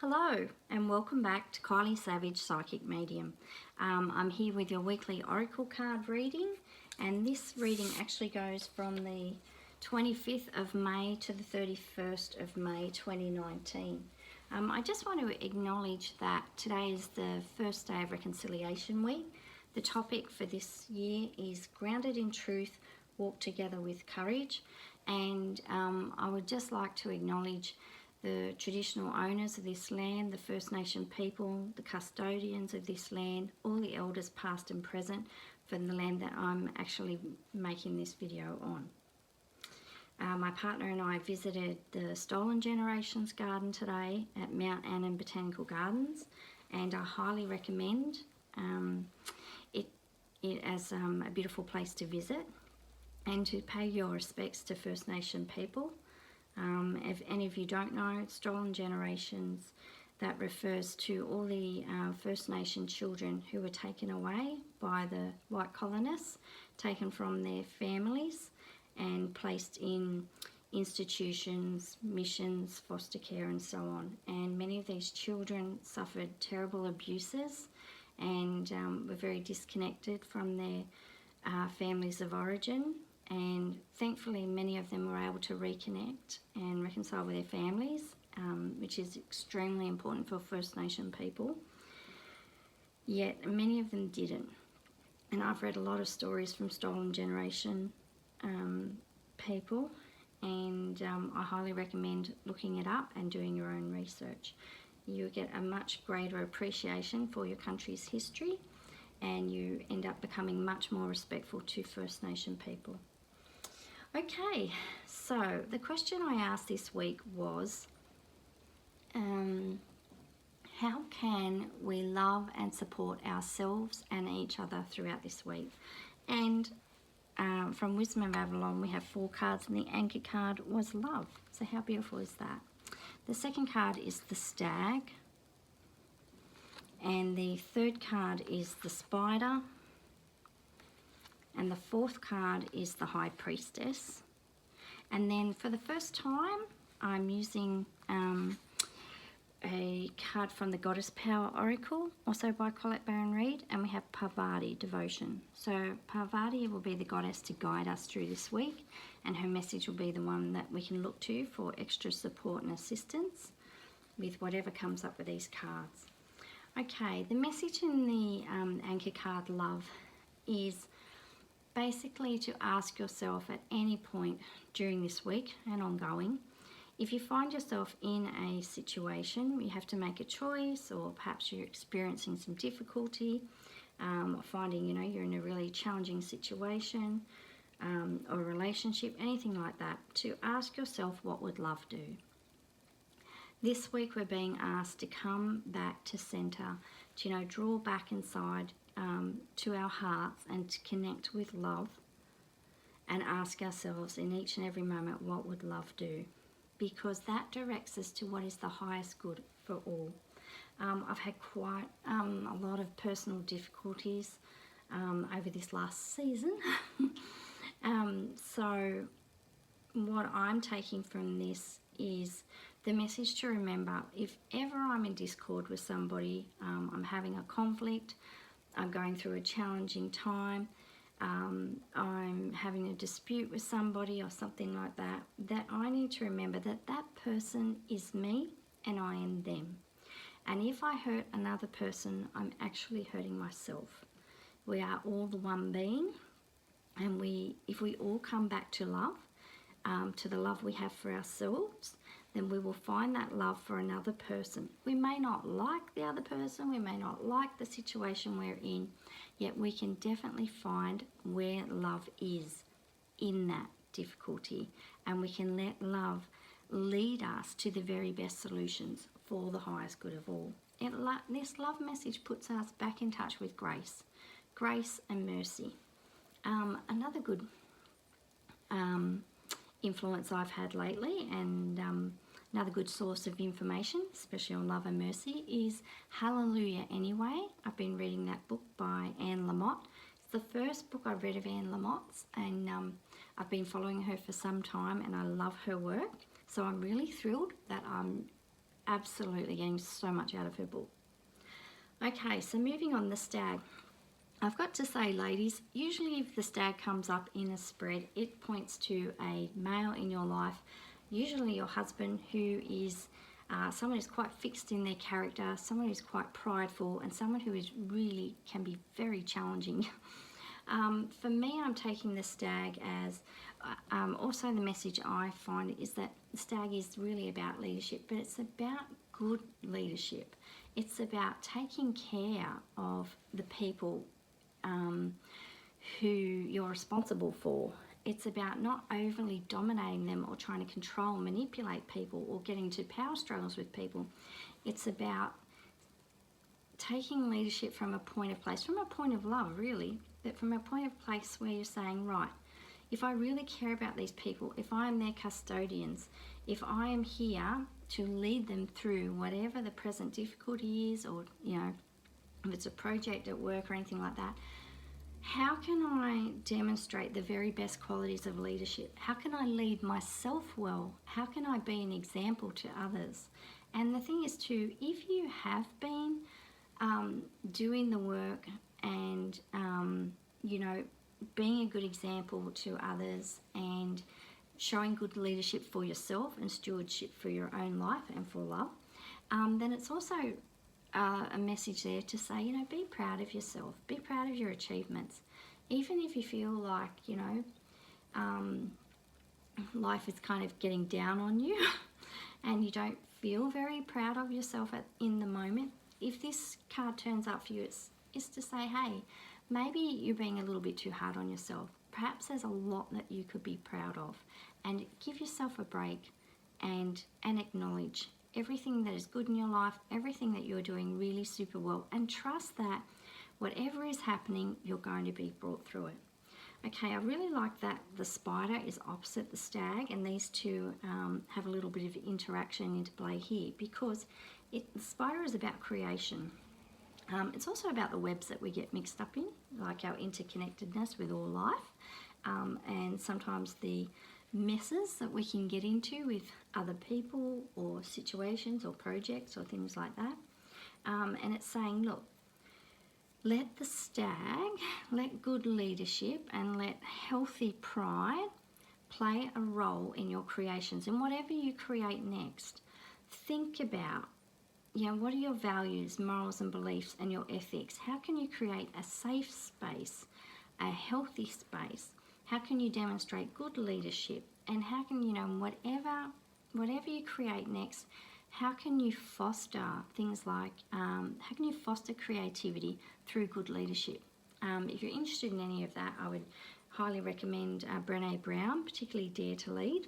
Hello and welcome back to Kylie Savidge Psychic Medium. I'm here with your weekly oracle card reading, and this reading actually goes from the 25th of May to the 31st of May 2019. I just want to acknowledge that today is the first day of Reconciliation Week. The topic for this year is Grounded in Truth, Walk Together with Courage, and I would just like to acknowledge the traditional owners of this land, the First Nation people, the custodians of this land, all the elders past and present from the land that I'm actually making this video on. My partner and I visited the Stolen Generations Garden today at Mount Annan Botanical Gardens, and I highly recommend it as a beautiful place to visit and to pay your respects to First Nation people. If any of you don't know, Stolen Generations, that refers to all the First Nation children who were taken away by the white colonists, taken from their families and placed in institutions, missions, foster care and so on. And many of these children suffered terrible abuses and were very disconnected from their families of origin. And thankfully many of them were able to reconnect and reconcile with their families, which is extremely important for First Nation people. Yet many of them didn't. And I've read a lot of stories from Stolen Generation people, and I highly recommend looking it up and doing your own research. You'll get a much greater appreciation for your country's history, and you end up becoming much more respectful to First Nation people. Okay, so the question I asked this week was, how can we love and support ourselves and each other throughout this week? And from Wisdom of Avalon, we have 4 cards, and the anchor card was love. So how beautiful is that? The second card is the stag, and the third card is the spider, and the fourth card is the High Priestess. And then for the first time, I'm using a card from the Goddess Power Oracle, also by Colette Baron-Reid, and we have Parvati, Devotion. So Parvati will be the goddess to guide us through this week, and her message will be the one that we can look to for extra support and assistance with whatever comes up with these cards. Okay, the message in the anchor card, love, is basically to ask yourself at any point during this week and ongoing, if you find yourself in a situation you have to make a choice, or perhaps you're experiencing some difficulty, or finding you're in a really challenging situation, or a relationship, anything like that, to ask yourself, what would love do? This week we're being asked to come back to center, to draw back inside to our hearts and to connect with love, and ask ourselves in each and every moment, what would love do? Because that directs us to what is the highest good for all. I've had quite a lot of personal difficulties over this last season. So what I'm taking from this is the message to remember, if ever I'm in discord with somebody, I'm having a conflict, I'm going through a challenging time, I'm having a dispute with somebody or something like that, that I need to remember that that person is me and I am them. And if I hurt another person, I'm actually hurting myself. We are all the one being, and if we all come back to love, to the love we have for ourselves, then we will find that love for another person. We may not like the other person, we may not like the situation we're in, yet we can definitely find where love is in that difficulty, and we can let love lead us to the very best solutions for the highest good of all. This love message puts us back in touch with grace and mercy. Another good influence I've had lately, and another good source of information, especially on love and mercy, is Hallelujah Anyway. I've been reading that book by Anne Lamott. It's the first book I've read of Anne Lamott's, and I've been following her for some time, and I love her work. So I'm really thrilled that I'm absolutely getting so much out of her book. Okay, so moving on, the stag. I've got to say, ladies, usually if the stag comes up in a spread, it points to a male in your life, usually your husband, who is someone who's quite fixed in their character, someone who's quite prideful, and someone who is really can be very challenging. For me, I'm taking the stag as also the message I find is that the stag is really about leadership, but it's about good leadership. It's about taking care of the people who you're responsible for. It's about not overly dominating them or trying to control, manipulate people, or getting into power struggles with people. It's about taking leadership from a point of place, from a point of love, really, but from a point of place where you're saying, right, if I really care about these people, if I am their custodians, if I am here to lead them through whatever the present difficulty is, or, you know, if it's a project at work or anything like that, how can I demonstrate the very best qualities of leadership? How can I lead myself well? How can I be an example to others? And the thing is too, if you have been doing the work and, you know, being a good example to others and showing good leadership for yourself and stewardship for your own life and for love, then it's also a message there to say, you know, be proud of yourself, be proud of your achievements. Even if you feel like, you know, life is kind of getting down on you and you don't feel very proud of yourself in the moment, if this card turns up for you, it's to say, hey, maybe you're being a little bit too hard on yourself. Perhaps there's a lot that you could be proud of, and give yourself a break and acknowledge everything that is good in your life, everything that you're doing really super well, and trust that whatever is happening, you're going to be brought through it. Okay, I really like that the spider is opposite the stag, and these two have a little bit of interaction into play here, because the spider is about creation. It's also about the webs that we get mixed up in, like our interconnectedness with all life, and sometimes the messes that we can get into with other people or situations or projects or things like that. And it's saying, look, let the stag, let good leadership and let healthy pride play a role in your creations. And whatever you create next, think about, you know, what are your values, morals and beliefs and your ethics? How can you create a safe space, a healthy space? How can you demonstrate good leadership? And how can, you know, whatever you create next, how can you foster things like, how can you foster creativity through good leadership? If you're interested in any of that, I would highly recommend Brené Brown, particularly Dare to Lead.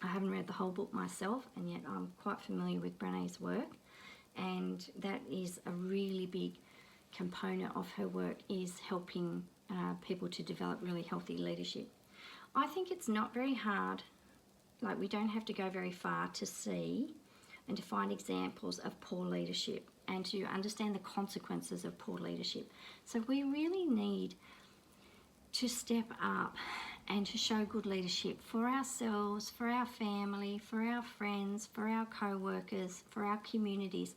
I haven't read the whole book myself, and yet I'm quite familiar with Brené's work. And that is a really big component of her work, is helping people to develop really healthy leadership. I think it's not very hard, like we don't have to go very far to see and to find examples of poor leadership and to understand the consequences of poor leadership. So we really need to step up and to show good leadership for ourselves, for our family, for our friends, for our co-workers, for our communities.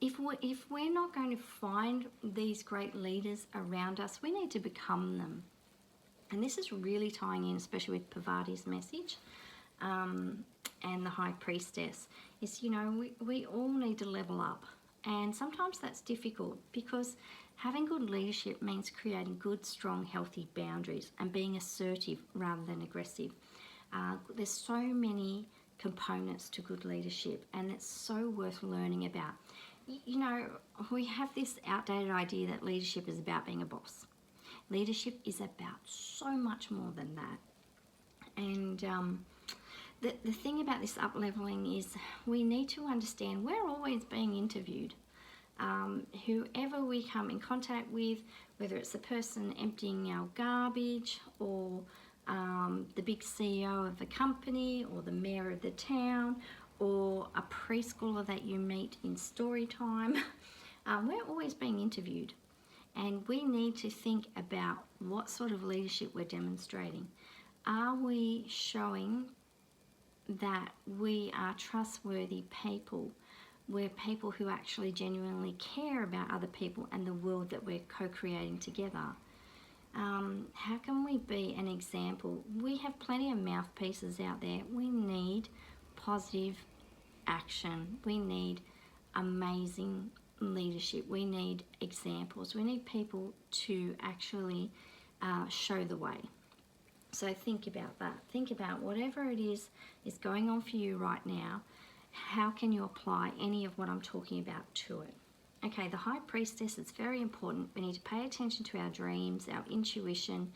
If we're not going to find these great leaders around us, we need to become them. And this is really tying in, especially with Parvati's message and the High Priestess, is, you know, we all need to level up. And sometimes that's difficult, because having good leadership means creating good, strong, healthy boundaries and being assertive rather than aggressive. There's so many components to good leadership, and it's so worth learning about. You know, we have this outdated idea that leadership is about being a boss. Leadership is about so much more than that. And the thing about this up-leveling is we need to understand we're always being interviewed. Whoever we come in contact with, whether it's the person emptying our garbage, or the big CEO of the company, or the mayor of the town, or a preschooler that you meet in story time, we're always being interviewed. And we need to think about what sort of leadership we're demonstrating. Are we showing that we are trustworthy people We're people who actually genuinely care about other people and the world that we're co-creating together. How can we be an example? We have plenty of mouthpieces out there. We need positive action. We need amazing leadership. We need examples. We need people to actually show the way. So think about that. Think about whatever it is going on for you right now. How can you apply any of what I'm talking about to it? Okay, the High Priestess, it's very important. We need to pay attention to our dreams, our intuition,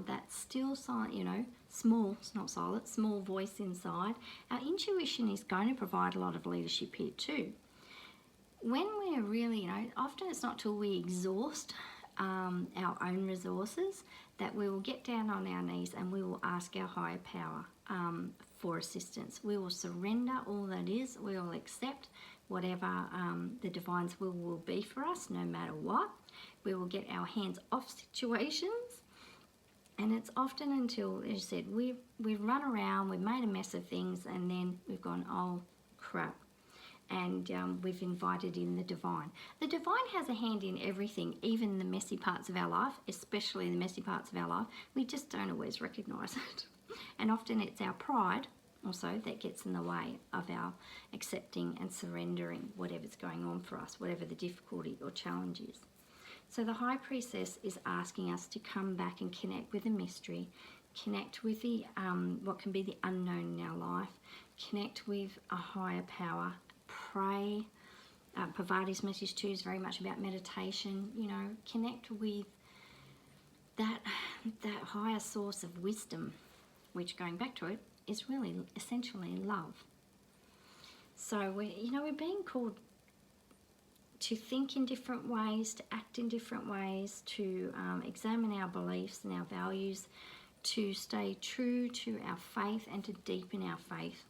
that still silent, small, it's not silent, small voice inside. Our intuition is going to provide a lot of leadership here too. When we're really, often it's not till we exhaust our own resources that we will get down on our knees and we will ask our higher power for assistance. We will surrender all that is. We will accept whatever the divine's will be for us, no matter what. We will get our hands off situations. And it's often until, as I said, we've run around, we've made a mess of things, and then we've gone, oh crap. And we've invited in the divine. The divine has a hand in everything, even the messy parts of our life, especially the messy parts of our life. We just don't always recognise it. And often it's our pride also that gets in the way of our accepting and surrendering whatever's going on for us, whatever the difficulty or challenge is. So the High Priestess is asking us to come back and connect with the mystery, connect with the what can be the unknown in our life, connect with a higher power, pray. Parvati's message too is very much about meditation. Connect with that higher source of wisdom, which, going back to it, is really essentially love. So we're being called to think in different ways, to act in different ways, to examine our beliefs and our values, to stay true to our faith and to deepen our faith,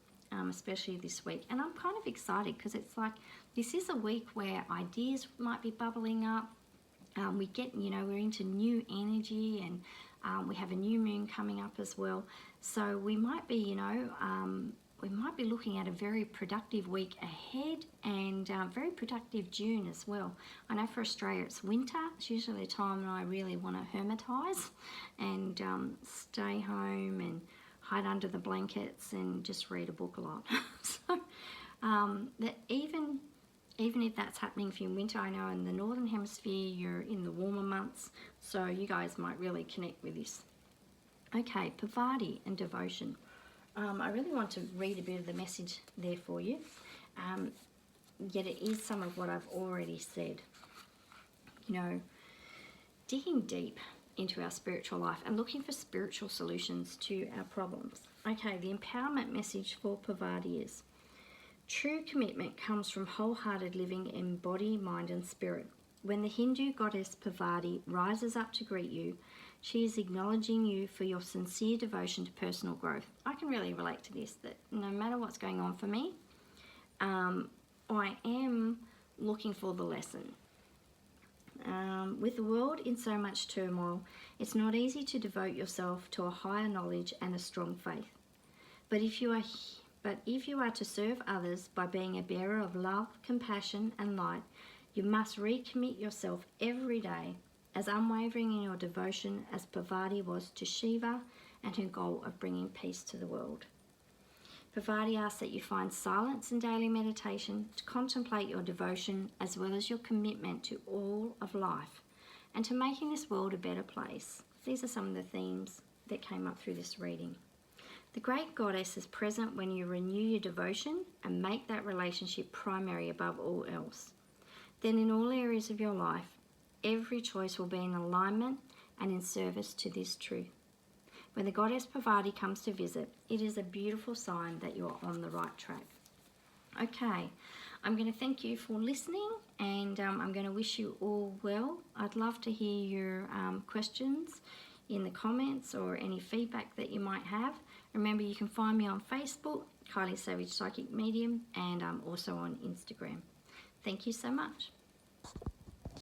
especially this week. And I'm kind of excited because it's like this is a week where ideas might be bubbling up. We get, we're into new energy, and we have a new moon coming up as well. So we might be, we might be looking at a very productive week ahead, and very productive June as well. I know for Australia it's winter. It's usually the time when I really want to hermitize and stay home and hide under the blankets and just read a book a lot. So that even if that's happening for you in winter, I know in the Northern Hemisphere you're in the warmer months, so you guys might really connect with this. Okay, Parvati and devotion. I really want to read a bit of the message there for you, yet it is some of what I've already said. Digging deep into our spiritual life and looking for spiritual solutions to our problems. Okay, the empowerment message for Parvati is: true commitment comes from wholehearted living in body, mind and spirit. When the Hindu goddess Parvati rises up to greet you, she is acknowledging you for your sincere devotion to personal growth. I can really relate to this, that no matter what's going on for me, I am looking for the lesson. With the world in so much turmoil, it's not easy to devote yourself to a higher knowledge and a strong faith. But if you are to serve others by being a bearer of love, compassion and light, you must recommit yourself every day as unwavering in your devotion as Parvati was to Shiva and her goal of bringing peace to the world. Parvati asks that you find silence in daily meditation to contemplate your devotion as well as your commitment to all of life and to making this world a better place. These are some of the themes that came up through this reading. The great goddess is present when you renew your devotion and make that relationship primary above all else. Then in all areas of your life, every choice will be in alignment and in service to this truth. When the goddess Parvati comes to visit, it is a beautiful sign that you are on the right track. Okay, I'm going to thank you for listening, and I'm going to wish you all well. I'd love to hear your questions in the comments or any feedback that you might have. Remember, you can find me on Facebook, Kylie Savidge Psychic Medium, and I'm also on Instagram. Thank you so much.